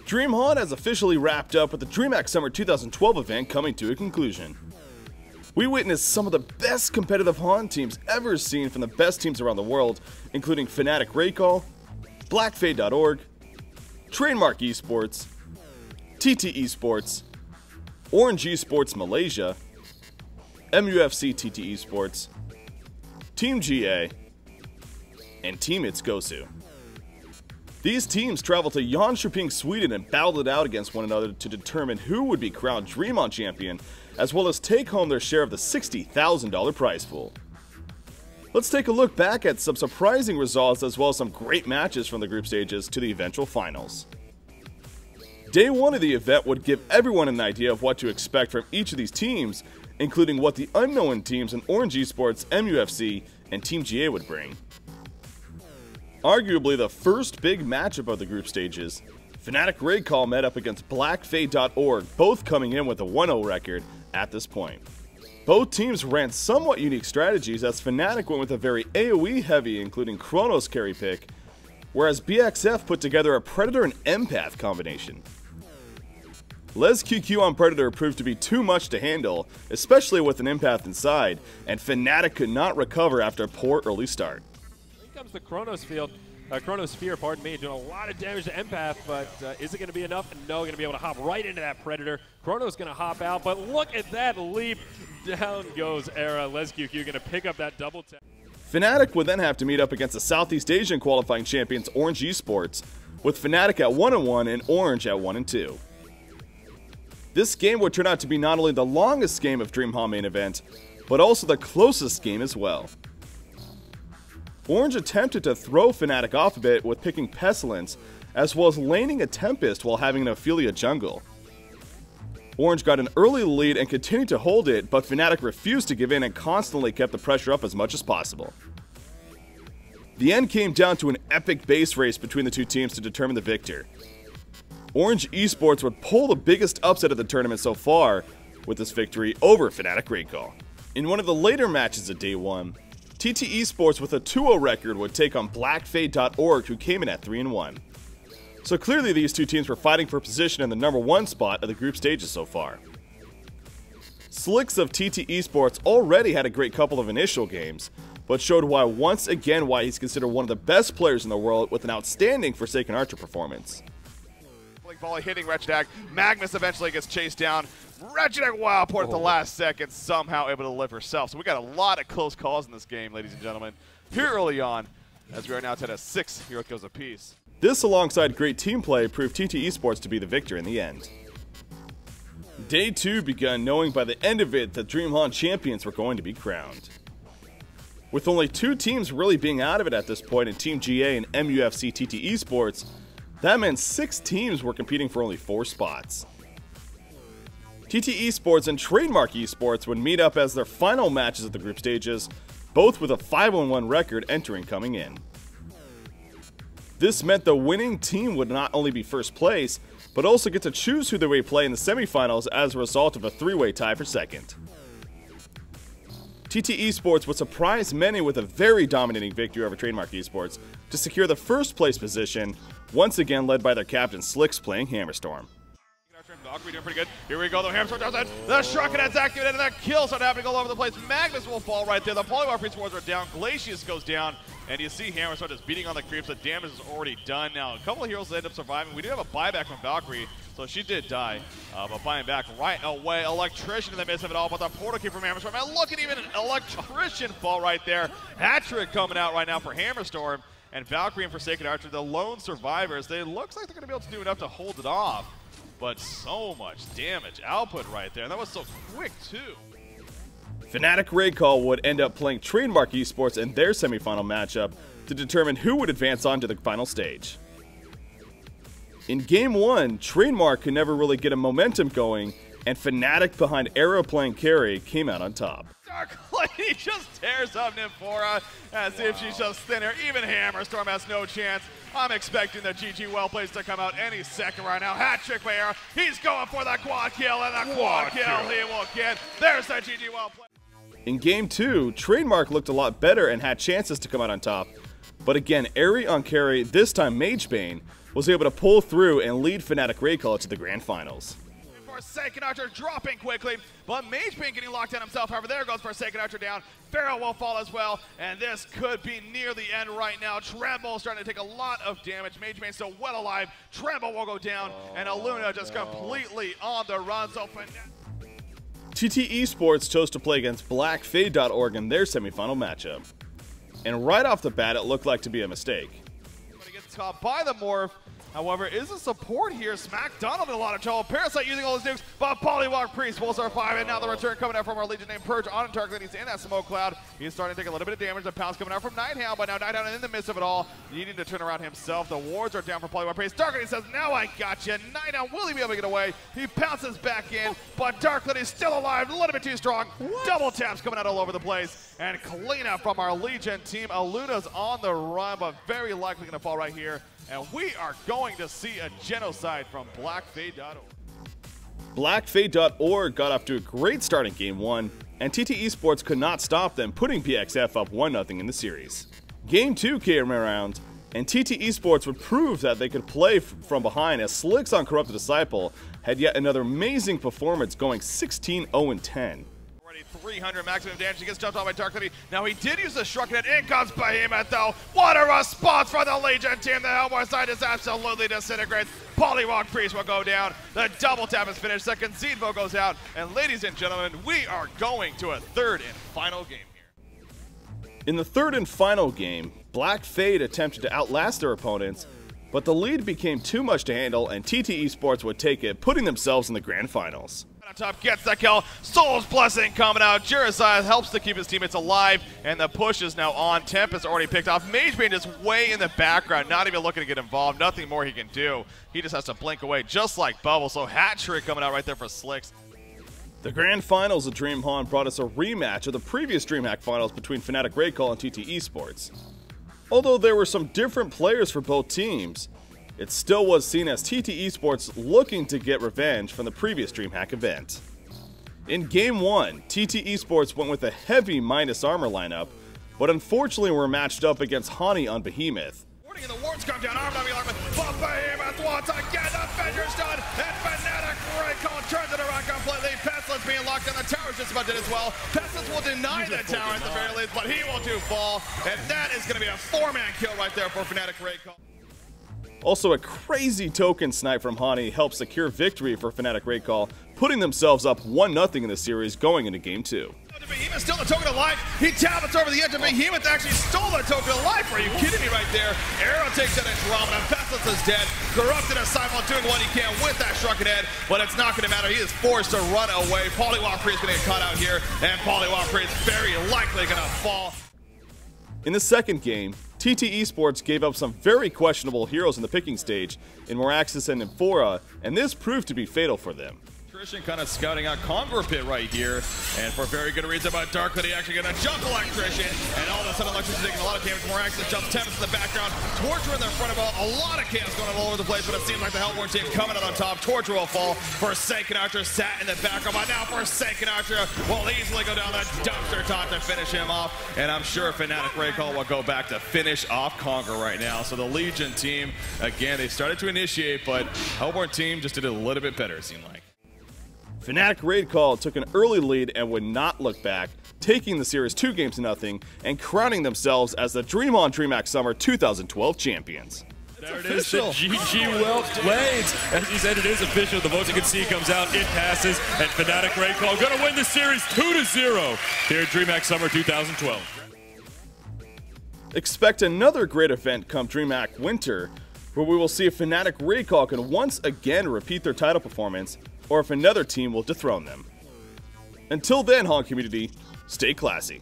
DreamHoN has officially wrapped up with the DreamHack Summer 2012 event coming to a conclusion. We witnessed some of the best competitive HoN teams ever seen from the best teams around the world, including Fnatic Recall, BlackFade.org, Trademark Esports, TT Esports, Orange Esports Malaysia, MUFC TT Esports, Team GA, and Team Gosu. These teams traveled to Jönköping, Sweden and battled it out against one another to determine who would be crowned DreamHack champion, as well as take home their share of the $60,000 prize pool. Let's take a look back at some surprising results as well as some great matches from the group stages to the eventual finals. Day 1 of the event would give everyone an idea of what to expect from each of these teams, including what the unknown teams in Orange Esports, MUFC, and Team GA would bring. Arguably the first big matchup of the group stages, Fnatic Recall met up against BlackFade.org, both coming in with a 1-0 record at this point. Both teams ran somewhat unique strategies, as Fnatic went with a very AoE heavy, including Chronos carry pick, whereas BXF put together a Predator and Empath combination. LesQQ on Predator proved to be too much to handle, especially with an Empath inside, and Fnatic could not recover after a poor early start. Here comes the Chronosphere, pardon me, doing a lot of damage to Empath, but is it going to be enough? No, going to be able to hop right into that Predator. Chrono's going to hop out, but look at that leap. Down goes Era. LesQQ going to pick up that double tap. Fnatic would then have to meet up against the Southeast Asian qualifying champions Orange Esports, with Fnatic at 1-1 and Orange at 1-2. This game would turn out to be not only the longest game of DreamHack main event, but also the closest game as well. Orange attempted to throw Fnatic off a bit with picking Pestilence, as well as laning a Tempest while having an Ophelia jungle. Orange got an early lead and continued to hold it, but Fnatic refused to give in and constantly kept the pressure up as much as possible. The end came down to an epic base race between the two teams to determine the victor. Orange Esports would pull the biggest upset of the tournament so far with this victory over Fnatic Recall. In one of the later matches of Day 1, TT Esports with a 2-0 record would take on BlackFade.org, who came in at 3-1. So clearly these two teams were fighting for position in the #1 spot of the group stages so far. Slicks of TT Esports already had a great couple of initial games, but showed once again why he's considered one of the best players in the world with an outstanding Forsaken Archer performance. Volley hitting Wretched Egg. Magnus eventually gets chased down. Wretched Egg wild port at the last second, somehow able to live herself. So we got a lot of close calls in this game, ladies and gentlemen, here early on, as we are now tied at 6 Hero Kills apiece. This, alongside great team play, proved TT Esports to be the victor in the end. Day 2 begun knowing by the end of it that DreamHack champions were going to be crowned. With only 2 teams really being out of it at this point in Team GA and MUFC TT Esports, that meant 6 teams were competing for only 4 spots. TT Esports and Trademark Esports would meet up as their final matches of the group stages, both with a 5-1 record entering coming in. This meant the winning team would not only be first place, but also get to choose who they would play in the semifinals as a result of a 3-way tie for second. TT Esports would surprise many with a very dominating victory over Trademark Esports to secure the first place position, once again led by their captain Slicks playing Hammerstorm. Valkyrie doing pretty good. Here we go, the Hammerstorm does it. The Shuriken's activated and that kill started happening all over the place. Magnus will fall right there. The Polymorph Swords are down. Glacius goes down. And you see Hammerstorm just beating on the creeps. The damage is already done. Now, a couple of heroes end up surviving. We did have a buyback from Valkyrie, so she did die. But buying back right away. Electrician in the midst of it all, but the portal key from Hammerstorm. And look at even an Electrician fall right there. Hat-trick coming out right now for Hammerstorm. And Valkyrie and Forsaken Archer, the lone survivors, they looks like they're going to be able to do enough to hold it off. But so much damage output right there. And that was so quick, too. Fnatic Recall would end up playing Trademark Esports in their semifinal matchup to determine who would advance on to the final stage. In Game 1, Trademark could never really get a momentum going, and Fnatic behind Arrow playing carry came out on top. Dark Lady just tears up Nymphora as if she's just thinner. Even Hammerstorm has no chance. I'm expecting the GG well plays to come out any second right now. Hat trick by Era. He's going for the quad kill, and the quad kill he will get. There's the GG well play. In Game 2, Trademark looked a lot better and had chances to come out on top. But again, Eri on carry, this time Magebane, was able to pull through and lead Fnatic Recall to the Grand Finals. Forsaken Archer dropping quickly, but Magebane getting locked in himself. However, there goes Forsaken Archer down. Pharaoh will fall as well, and this could be near the end right now. Tremble starting to take a lot of damage. Magebane still well alive. Tremble will go down, and Aluna just completely on the run. So TT Esports chose to play against BlackFade.org in their semifinal matchup. And right off the bat, it looked like to be a mistake. But he gets caught by the Morph. However, is a support here. Smack Donald in a lot of trouble. Parasite using all his nukes, but Polywalk Priest pulls our 5, and now the return coming out from our Legion named Purge on Target. He's in that smoke cloud. He's starting to take a little bit of damage. The pounds coming out from Nighthound, but now Nighthound in the midst of it all, needing to turn around himself. The wards are down for Polywalk Priest. Dark Lady says, now I got you. Nighthound, will he be able to get away? He pounces back in, but Dark Lady's still alive. A little bit too strong. Double taps coming out all over the place. And clean up from our Legion team. Aluna's on the run, but very likely going to fall right here. And we are going to see a genocide from BlackFade.org. BlackFade.org got off to a great start in Game 1, and TT Esports could not stop them, putting PXF up 1-0 in the series. Game 2 came around, and TT Esports would prove that they could play from behind as Slicks on Corrupted Disciple had yet another amazing performance, going 16-0-10. 300 maximum damage. He gets jumped off by Dark Lady. Now he did use the Shrunken Head. In comes Behemoth though. What a response for the Legion team. The Hellboy side is absolutely disintegrates. Polywalk Priest will go down. The double tap is finished. The Concede vote goes out. And ladies and gentlemen, we are going to a third and final game here. In the third and final game, BlackFade attempted to outlast their opponents, but the lead became too much to handle and TT Esports would take it, putting themselves in the Grand Finals. On top gets that kill. Soul's Blessing coming out. Jurasai helps to keep his teammates alive, and the push is now on. Temp is already picked off. Magebane just way in the background, not even looking to get involved. Nothing more he can do. He just has to blink away, just like Bubble. So hat trick coming out right there for Slicks. The Grand Finals of DreamHack brought us a rematch of the previous DreamHack Finals between Fnatic Recall and TT Esports. Although there were some different players for both teams, it still was seen as TT Esports looking to get revenge from the previous DreamHack event. In Game 1, TT Esports went with a heavy minus armor lineup, but unfortunately were matched up against Hani on Behemoth. And the wards come down, arm on the alarm, but Behemoth once again, the Avengers done, and Fnatic Recall turns it around completely. Pestilence being locked down, the tower's just about did as well. Pestilence will deny the tower at the very least, but he will do fall, and that is going to be a 4-man kill right there for Fnatic Recall. Also, a crazy token snipe from Hani helped secure victory for Fnatic Recall, putting themselves up 1-0 in the series going into Game 2. Behemoth still the token alive. He tablets over the edge of Behemoth. Actually stole the token alive. Are you kidding me right there? Arrow takes that Andromeda. Pestilence is dead. Corrupted Disciple doing what he can with that Shrunken Head, but it's not going to matter. He is forced to run away. Polywalk Priest going to get caught out here, and Polywalk Priest very likely going to fall. In the second game, TT Esports gave up some very questionable heroes in the picking stage in Moraxis and Nymphora, and this proved to be fatal for them. Christian kind of scouting out Conqueror Pit right here, and for very good reason, but Dark Lady actually going to jump Electrician, and all of a sudden Electrician taking a lot of damage. Moraxis jumps Tempest in the background, Torture in the front of a lot of chaos going on all over the place, but it seems like the Hellborn team coming out on top. Torture will fall. Forsaken Archer sat in the background, but now Forsaken Archer will easily go down that dumpster top to finish him off, and I'm sure Fnatic Recall will go back to finish off Conqueror right now. So the Legion team, again, they started to initiate, but Hellborn team just did a little bit better, it seemed like. Fnatic Recall took an early lead and would not look back, taking the series 2-0 and crowning themselves as the DreamHoN DreamHack Summer 2012 champions. There it is, the GG well played. As he said, it is official. The votes you can see comes out, it passes, and Fnatic Recall going to win the series 2-0 here at DreamHack Summer 2012. Expect another great event come DreamHack Winter, where we will see if Fnatic Recall can once again repeat their title performance, or if another team will dethrone them. Until then, HON community, stay classy.